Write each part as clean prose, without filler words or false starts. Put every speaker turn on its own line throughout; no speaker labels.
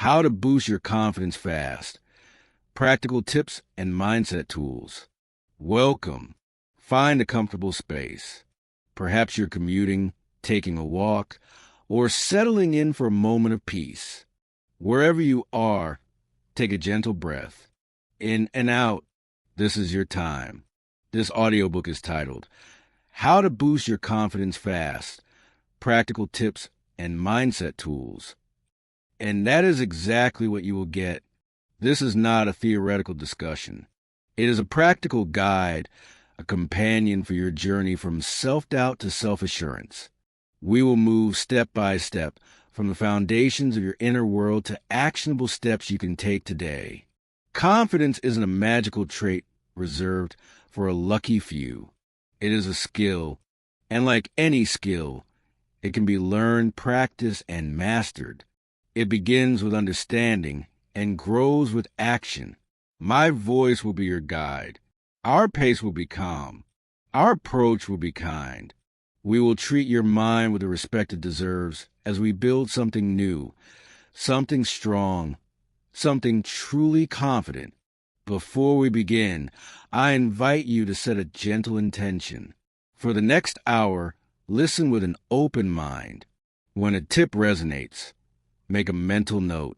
How to boost your confidence fast. Practical tips and mindset tools. Welcome. Find a comfortable space. Perhaps you're commuting, taking a walk, or settling in for a moment of peace. Wherever you are, take a gentle breath. In and out, this is your time. This audiobook is titled, How to Boost Your Confidence Fast, Practical Tips and Mindset Tools. And that is exactly what you will get. This is not a theoretical discussion. It is a practical guide, a companion for your journey from self-doubt to self-assurance. We will move step by step from the foundations of your inner world to actionable steps you can take today. Confidence isn't a magical trait reserved for a lucky few. It is a skill, and like any skill, it can be learned, practiced, and mastered. It begins with understanding and grows with action. My voice will be your guide. Our pace will be calm. Our approach will be kind. We will treat your mind with the respect it deserves as we build something new, something strong, something truly confident. Before we begin, I invite you to set a gentle intention. For the next hour, listen with an open mind. When a tip resonates, make a mental note.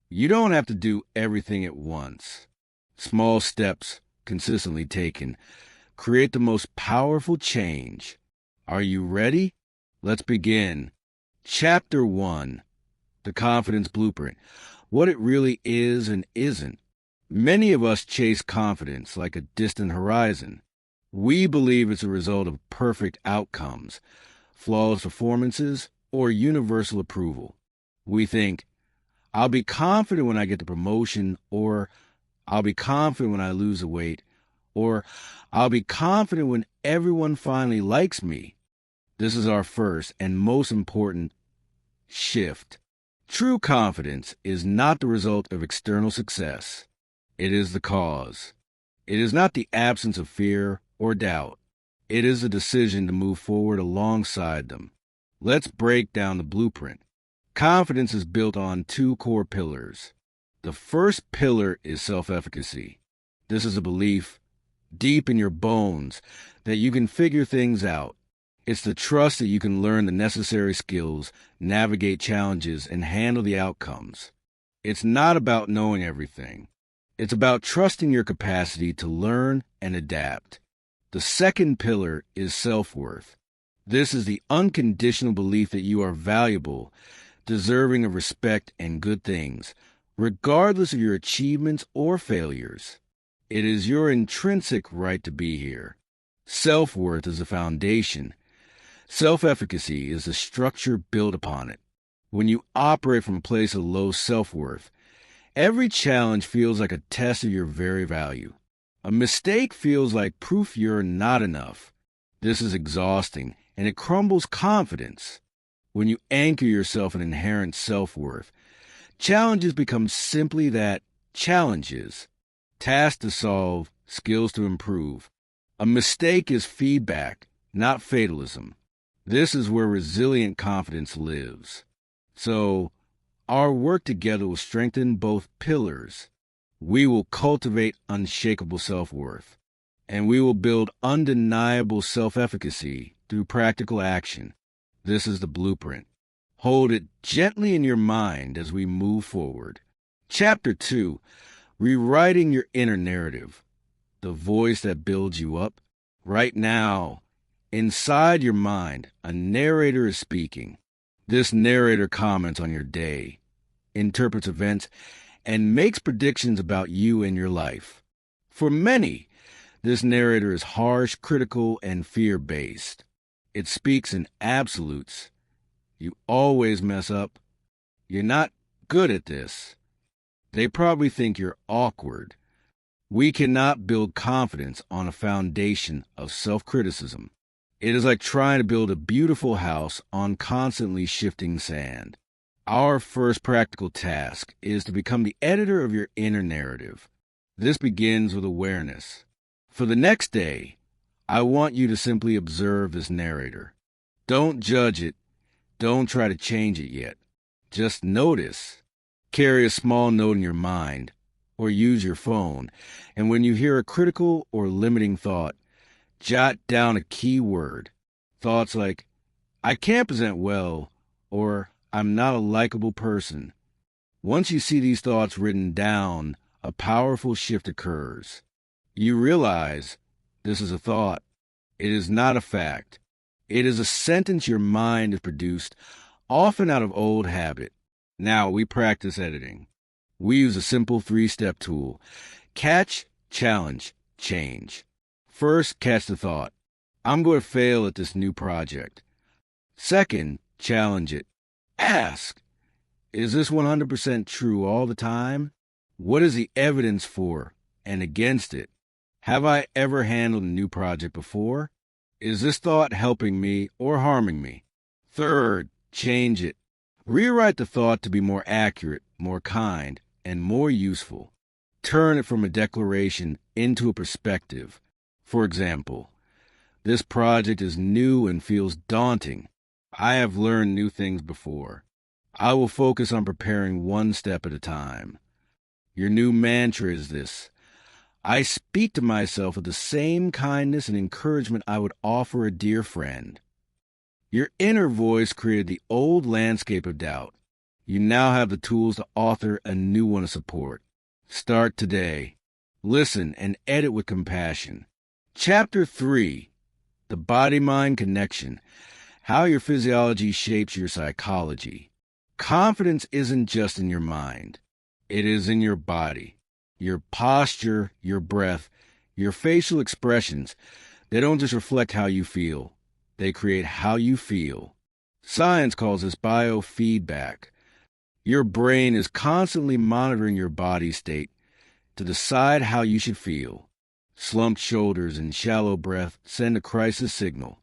You don't have to do everything at once. Small steps, consistently taken, create the most powerful change. Are you ready? Let's begin. Chapter 1. The Confidence Blueprint. What it really is and isn't. Many of us chase confidence like a distant horizon. We believe it's a result of perfect outcomes, flawless performances, or universal approval. We think, I'll be confident when I get the promotion, or I'll be confident when I lose the weight, or I'll be confident when everyone finally likes me. This is our first and most important shift. True confidence is not the result of external success. It is the cause. It is not the absence of fear or doubt. It is a decision to move forward alongside them. Let's break down the blueprint. Confidence is built on two core pillars. The first pillar is self-efficacy. This is a belief, deep in your bones, that you can figure things out. It's the trust that you can learn the necessary skills, navigate challenges, and handle the outcomes. It's not about knowing everything. It's about trusting your capacity to learn and adapt. The second pillar is self-worth. This is the unconditional belief that you are valuable, deserving of respect and good things, regardless of your achievements or failures. It is your intrinsic right to be here. Self-worth is the foundation. Self-efficacy is the structure built upon it. When you operate from a place of low self-worth, every challenge feels like a test of your very value. A mistake feels like proof you're not enough. This is exhausting, and it crumbles confidence. When you anchor yourself in inherent self-worth, challenges become simply that, challenges. Tasks to solve, skills to improve. A mistake is feedback, not fatalism. This is where resilient confidence lives. So, our work together will strengthen both pillars. We will cultivate unshakable self-worth, and we will build undeniable self-efficacy through practical action. This is the blueprint. Hold it gently in your mind as we move forward. Chapter 2, Rewriting Your Inner Narrative. The voice that builds you up. Right now, inside your mind, a narrator is speaking. This narrator comments on your day, interprets events, and makes predictions about you and your life. For many, this narrator is harsh, critical, and fear-based. It speaks in absolutes. You always mess up. You're not good at this. They probably think you're awkward. We cannot build confidence on a foundation of self-criticism. It is like trying to build a beautiful house on constantly shifting sand. Our first practical task is to become the editor of your inner narrative. This begins with awareness. For the next day, I want you to simply observe this narrator. Don't judge it. Don't try to change it yet. Just notice. Carry a small note in your mind or use your phone, and when you hear a critical or limiting thought, jot down a key word. Thoughts like, I can't present well, or I'm not a likable person. Once you see these thoughts written down, a powerful shift occurs. You realize this is a thought. It is not a fact. It is a sentence your mind has produced, often out of old habit. Now we practice editing. We use a simple 3-step tool. Catch, challenge, change. First, catch the thought. I'm going to fail at this new project. Second, challenge it. Ask, is this 100% true all the time? What is the evidence for and against it? Have I ever handled a new project before? Is this thought helping me or harming me? Third, change it. Rewrite the thought to be more accurate, more kind, and more useful. Turn it from a declaration into a perspective. For example, this project is new and feels daunting. I have learned new things before. I will focus on preparing one step at a time. Your new mantra is this: I speak to myself with the same kindness and encouragement I would offer a dear friend. Your inner voice created the old landscape of doubt. You now have the tools to author a new one of support. Start today. Listen and edit with compassion. Chapter 3, The Body-Mind Connection, How Your Physiology Shapes Your Psychology. Confidence isn't just in your mind. It is in your body. Your posture, your breath, your facial expressions, they don't just reflect how you feel. They create how you feel. Science calls this biofeedback. Your brain is constantly monitoring your body state to decide how you should feel. Slumped shoulders and shallow breath send a crisis signal.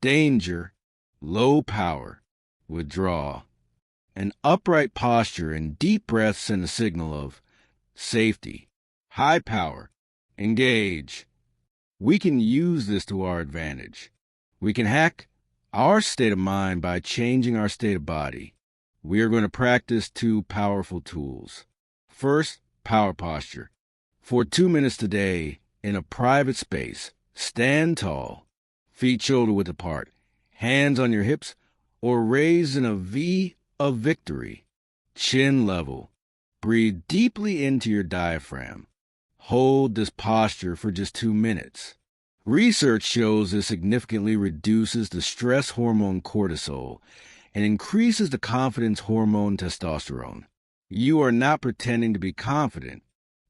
Danger, low power, withdraw. An upright posture and deep breath send a signal of safety, high power, engage. We can use this to our advantage. We can hack our state of mind by changing our state of body. We are going to practice 2 powerful tools. First, power posture. For 2 minutes today, in a private space, stand tall, feet shoulder-width apart, hands on your hips, or raised in a V of victory. Chin level. Breathe deeply into your diaphragm. Hold this posture for just 2 minutes. Research shows this significantly reduces the stress hormone cortisol and increases the confidence hormone testosterone. You are not pretending to be confident.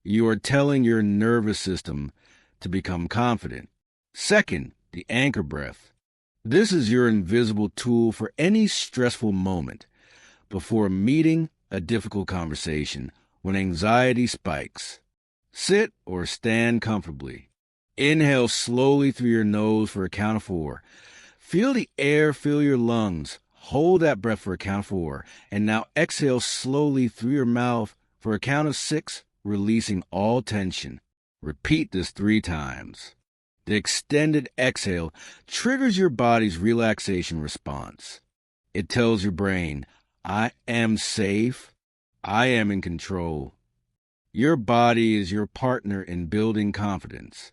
You are telling your nervous system to become confident. Second, the anchor breath. This is your invisible tool for any stressful moment. Before a meeting, a difficult conversation, when anxiety spikes. Sit or stand comfortably. Inhale slowly through your nose for a count of 4. Feel the air fill your lungs. Hold that breath for a count of 4. And now exhale slowly through your mouth for a count of 6, releasing all tension. Repeat this 3 times. The extended exhale triggers your body's relaxation response. It tells your brain, I am safe. I am in control. Your body is your partner in building confidence.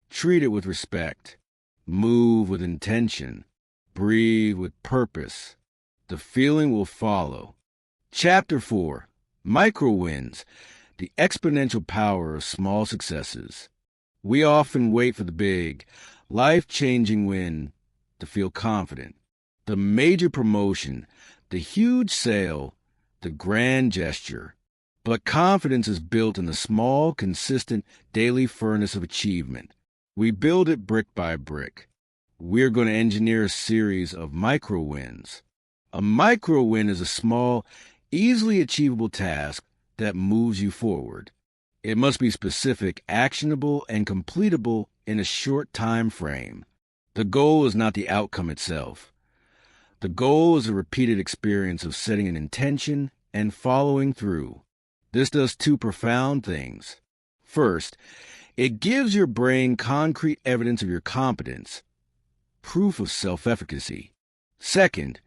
Treat it with respect. Move with intention. Breathe with purpose. The feeling will follow. Chapter 4, Micro Wins, the exponential power of small successes. We often wait for the big, life-changing win to feel confident. The major promotion, the huge sale, the grand gesture. But confidence is built in the small, consistent, daily furnace of achievement. We build it brick by brick. We're going to engineer a series of micro wins. A micro win is a small, easily achievable task that moves you forward. It must be specific, actionable, and completable in a short time frame. The goal is not the outcome itself. The goal is a repeated experience of setting an intention and following through. This does 2 profound things. First, it gives your brain concrete evidence of your competence, proof of self-efficacy. Second,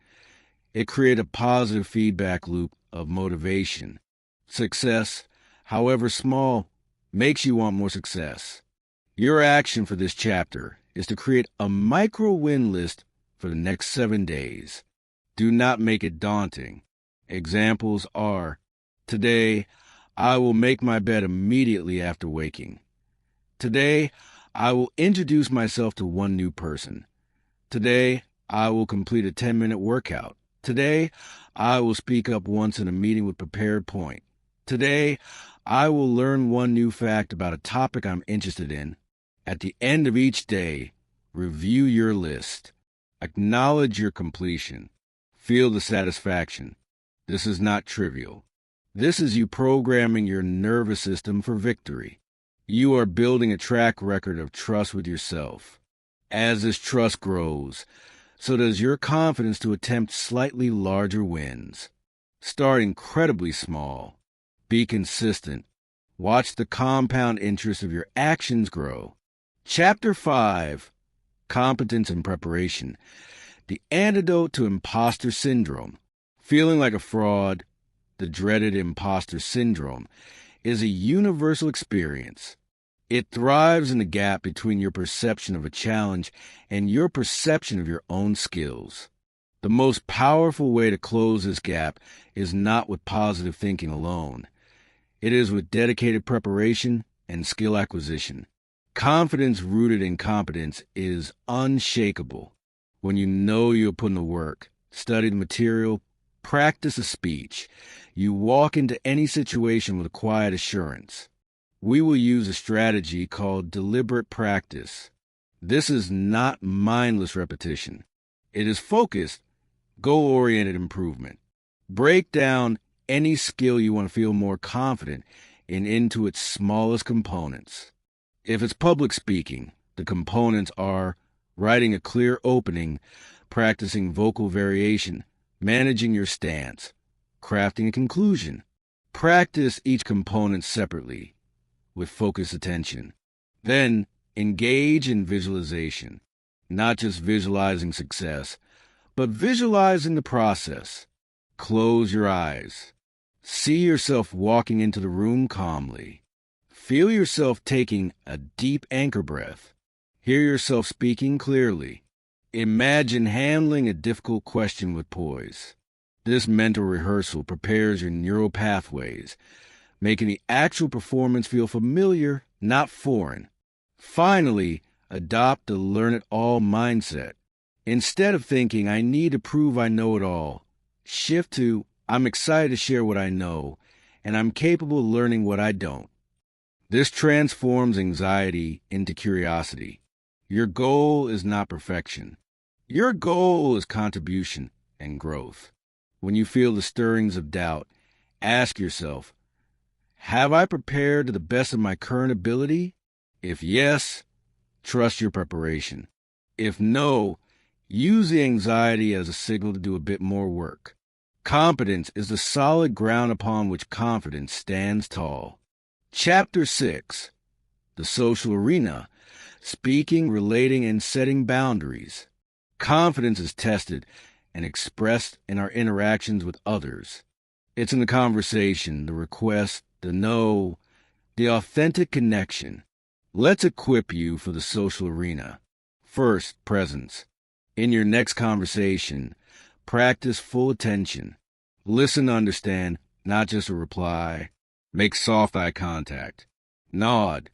it creates a positive feedback loop of motivation. Success, however small, makes you want more success. Your action for this chapter is to create a micro-win list for the next 7 days. Do not make it daunting. Examples are, today, I will make my bed immediately after waking. Today, I will introduce myself to one new person. Today, I will complete a 10-minute workout. Today, I will speak up once in a meeting with prepared point. Today, I will learn one new fact about a topic I'm interested in. At the end of each day, review your list. Acknowledge your completion. Feel the satisfaction. This is not trivial. This is you programming your nervous system for victory. You are building a track record of trust with yourself. As this trust grows, so does your confidence to attempt slightly larger wins. Start incredibly small. Be consistent. Watch the compound interest of your actions grow. Chapter 5, Competence and Preparation. The antidote to imposter syndrome. Feeling like a fraud, the dreaded imposter syndrome, is a universal experience. It thrives in the gap between your perception of a challenge and your perception of your own skills. The most powerful way to close this gap is not with positive thinking alone. It is with dedicated preparation and skill acquisition. Confidence rooted in competence is unshakable. When you know you're putting the work, study the material, practice a speech, you walk into any situation with a quiet assurance. We will use a strategy called deliberate practice. This is not mindless repetition. It is focused, goal-oriented improvement. Break down any skill you want to feel more confident in into its smallest components. If it's public speaking, the components are writing a clear opening, practicing vocal variation, managing your stance, crafting a conclusion. Practice each component separately with focused attention. Then engage in visualization, not just visualizing success, but visualizing the process. Close your eyes. See yourself walking into the room calmly. Feel yourself taking a deep anchor breath. Hear yourself speaking clearly. Imagine handling a difficult question with poise. This mental rehearsal prepares your neural pathways, making the actual performance feel familiar, not foreign. Finally, adopt the learn-it-all mindset. Instead of thinking, I need to prove I know it all, shift to, I'm excited to share what I know, and I'm capable of learning what I don't. This transforms anxiety into curiosity. Your goal is not perfection. Your goal is contribution and growth. When you feel the stirrings of doubt, ask yourself, have I prepared to the best of my current ability? If yes, trust your preparation. If no, use the anxiety as a signal to do a bit more work. Competence is the solid ground upon which confidence stands tall. Chapter 6, The Social Arena, Speaking, Relating, and Setting Boundaries. Confidence is tested and expressed in our interactions with others. It's in the conversation, the request, the no, the authentic connection. Let's equip you for the social arena. First, presence. In your next conversation, practice full attention. Listen to understand, not just a reply. Make soft eye contact. Nod.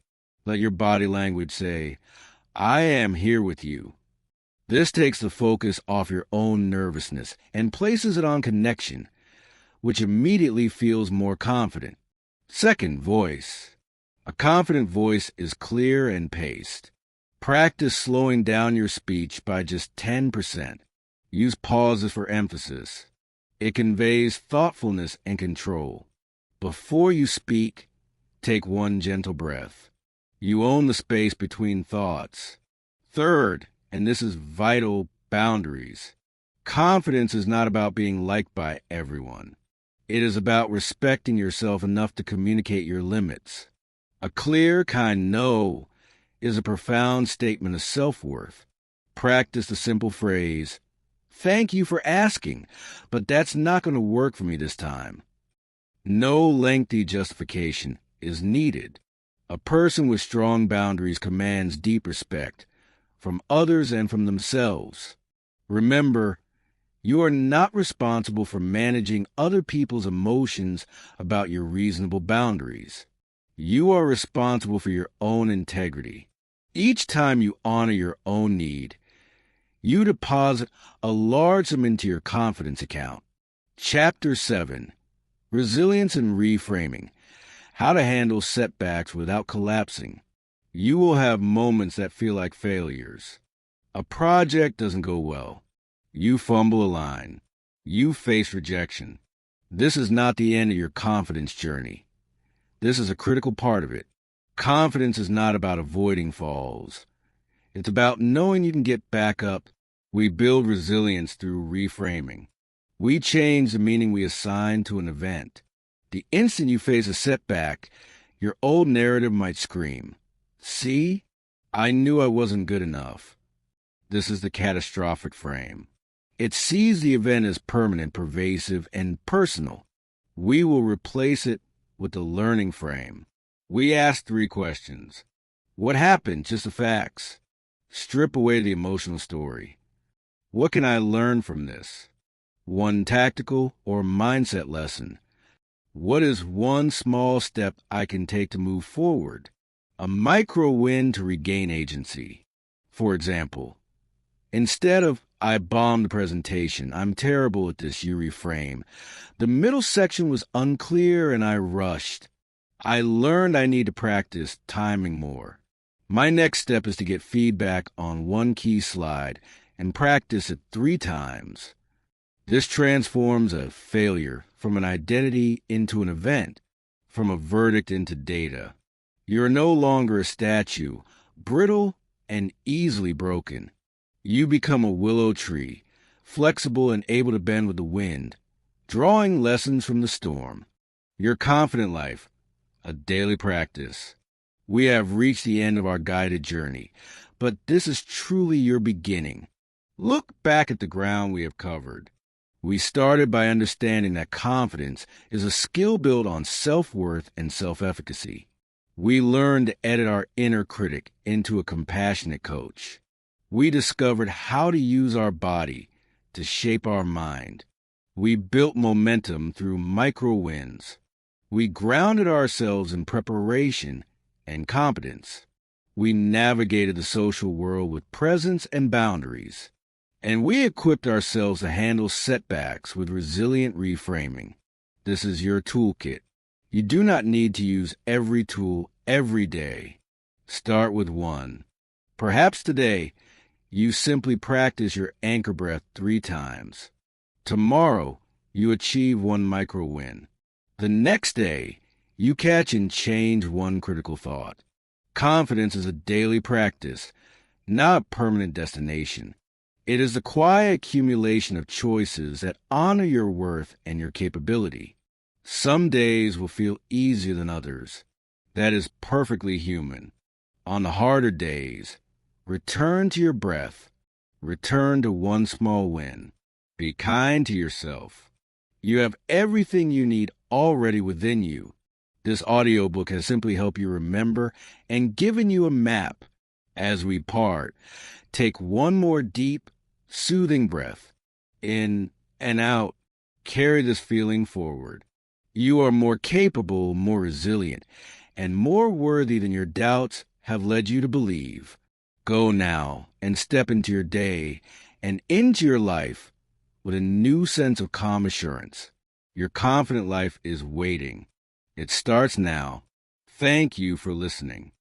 Let your body language say, I am here with you. This takes the focus off your own nervousness and places it on connection, which immediately feels more confident. Second, voice. A confident voice is clear and paced. Practice slowing down your speech by just 10%. Use pauses for emphasis. It conveys thoughtfulness and control. Before you speak, take one gentle breath. You own the space between thoughts. Third, and this is vital, boundaries. Confidence is not about being liked by everyone. It is about respecting yourself enough to communicate your limits. A clear, kind no is a profound statement of self-worth. Practice the simple phrase, thank you for asking, but that's not going to work for me this time. No lengthy justification is needed. A person with strong boundaries commands deep respect from others and from themselves. Remember, you are not responsible for managing other people's emotions about your reasonable boundaries. You are responsible for your own integrity. Each time you honor your own need, you deposit a large sum into your confidence account. Chapter 7: Resilience and Reframing. How to handle setbacks without collapsing. You will have moments that feel like failures. A project doesn't go well. You fumble a line. You face rejection. This is not the end of your confidence journey. This is a critical part of it. Confidence is not about avoiding falls. It's about knowing you can get back up. We build resilience through reframing. We change the meaning we assign to an event. The instant you face a setback, your old narrative might scream, "See, I knew I wasn't good enough." This is the catastrophic frame. It sees the event as permanent, pervasive, and personal. We will replace it with the learning frame. We ask 3 questions. What happened? Just the facts. Strip away the emotional story. What can I learn from this? One tactical or mindset lesson. What is one small step I can take to move forward? A micro win to regain agency. For example, instead of "I bombed the presentation, I'm terrible at this," you reframe, "The middle section was unclear and I rushed. I learned I need to practice timing more. My next step is to get feedback on one key slide and practice it 3 times." This transforms a failure from an identity into an event, from a verdict into data. You are no longer a statue, brittle and easily broken. You become a willow tree, flexible and able to bend with the wind, drawing lessons from the storm. Your confident life, a daily practice. We have reached the end of our guided journey, but this is truly your beginning. Look back at the ground we have covered. We started by understanding that confidence is a skill built on self-worth and self-efficacy. We learned to edit our inner critic into a compassionate coach. We discovered how to use our body to shape our mind. We built momentum through micro wins. We grounded ourselves in preparation and competence. We navigated the social world with presence and boundaries. And we equipped ourselves to handle setbacks with resilient reframing. This is your toolkit. You do not need to use every tool every day. Start with one. Perhaps today, you simply practice your anchor breath 3 times. Tomorrow, you achieve one micro win. The next day, you catch and change one critical thought. Confidence is a daily practice, not a permanent destination. It is the quiet accumulation of choices that honor your worth and your capability. Some days will feel easier than others. That is perfectly human. On the harder days, return to your breath. Return to one small win. Be kind to yourself. You have everything you need already within you. This audiobook has simply helped you remember and given you a map. As we part, take one more deep, soothing breath. In and out, carry this feeling forward. You are more capable, more resilient, and more worthy than your doubts have led you to believe. Go now and step into your day and into your life with a new sense of calm assurance. Your confident life is waiting. It starts now. Thank you for listening.